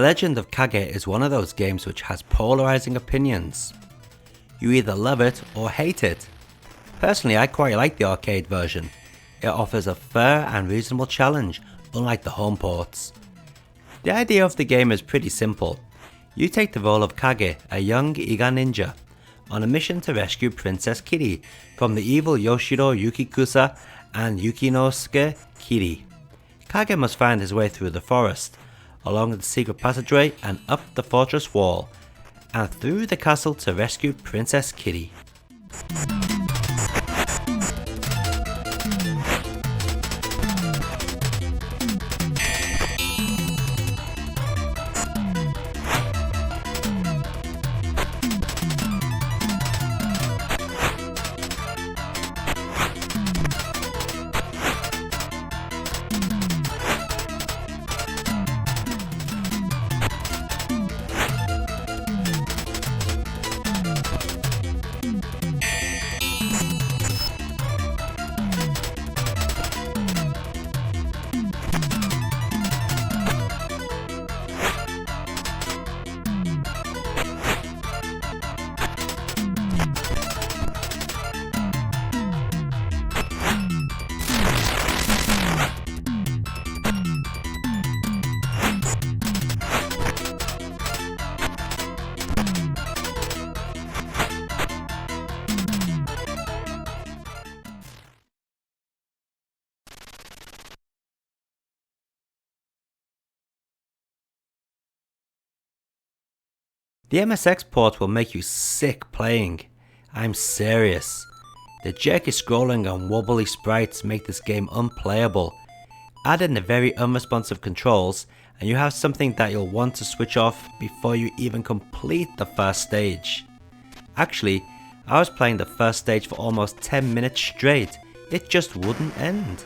Legend of Kage is one of those games which has polarizing opinions. You either love it or hate it. Personally, I quite like the arcade version. It offers a fair and reasonable challenge, unlike the home ports. The idea of the game is pretty simple. You take the role of Kage, a young Iga ninja, on a mission to rescue Princess Kiri from the evil Yoshiro Yukikusa and Yukinosuke Kiri. Kage must find his way through the forest, along the secret passageway and up the fortress wall, and through the castle to rescue Princess Kiri. The MSX port will make you sick playing. I'm serious. The jerky scrolling and wobbly sprites make this game unplayable. Add in the very unresponsive controls and you have something that you'll want to switch off before you even complete the first stage. Actually, I was playing the first stage for almost 10 minutes straight. It just wouldn't end.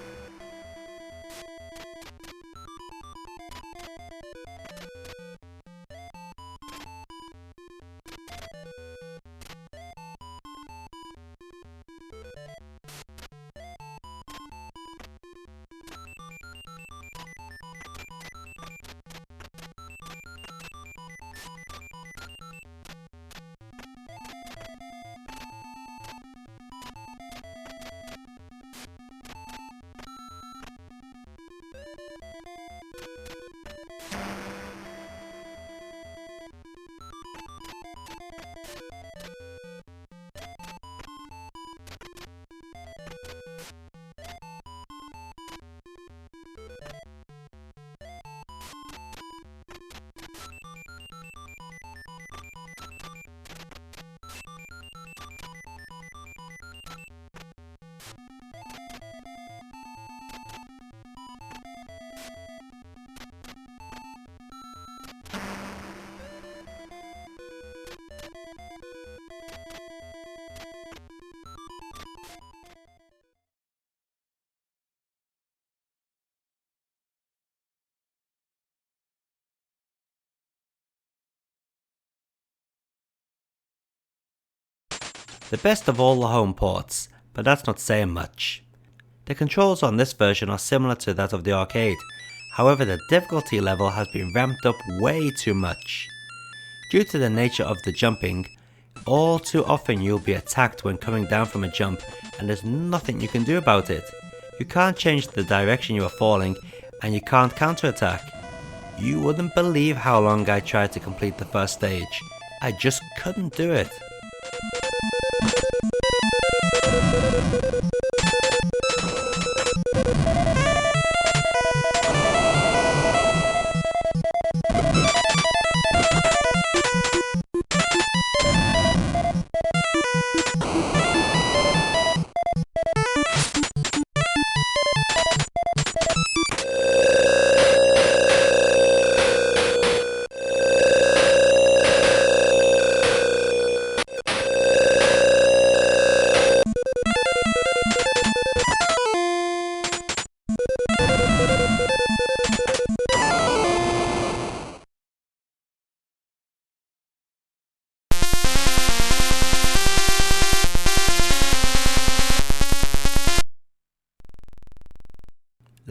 The best of all the home ports, but that's not saying much. The controls on this version are similar to that of the arcade, however the difficulty level has been ramped up way too much. Due to the nature of the jumping, all too often you'll be attacked when coming down from a jump and there's nothing you can do about it. You can't change the direction you are falling and you can't counterattack. You wouldn't believe how long I tried to complete the first stage. I just couldn't do it.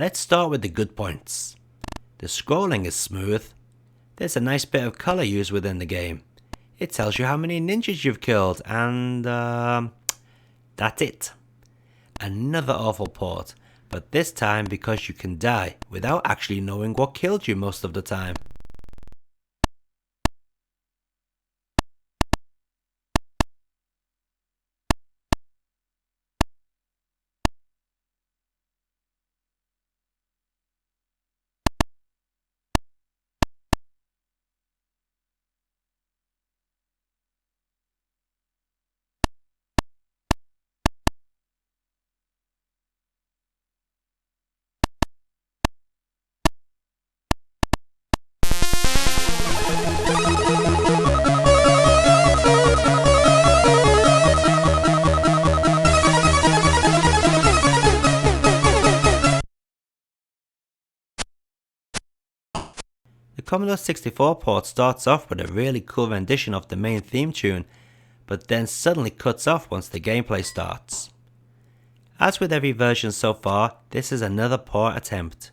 Let's start with the good points. The scrolling is smooth. There's a nice bit of colour used within the game. It tells you how many ninjas you've killed, and that's it. Another awful port, but this time because you can die without actually knowing what killed you most of the time. The Commodore 64 port starts off with a really cool rendition of the main theme tune, but then suddenly cuts off once the gameplay starts. As with every version so far, this is another poor attempt.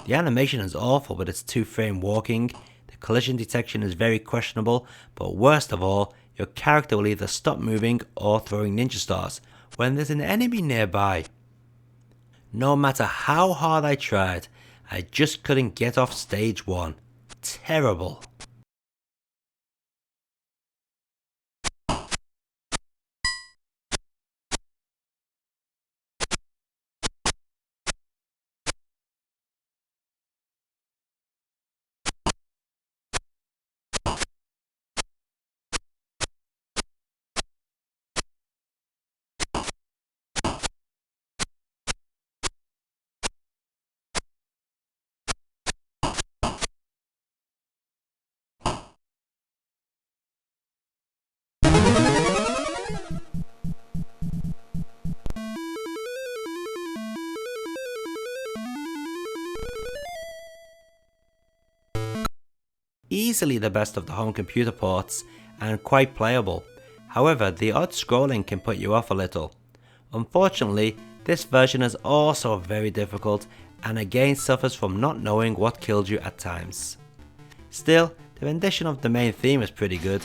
The animation is awful with its 2-frame walking, the collision detection is very questionable, but worst of all, your character will either stop moving or throwing ninja stars when there's an enemy nearby. No matter how hard I tried, I just couldn't get off stage 1. Terrible. Easily the best of the home computer ports and quite playable. However, the odd scrolling can put you off a little. Unfortunately, this version is also very difficult and again suffers from not knowing what killed you at times. Still, the rendition of the main theme is pretty good.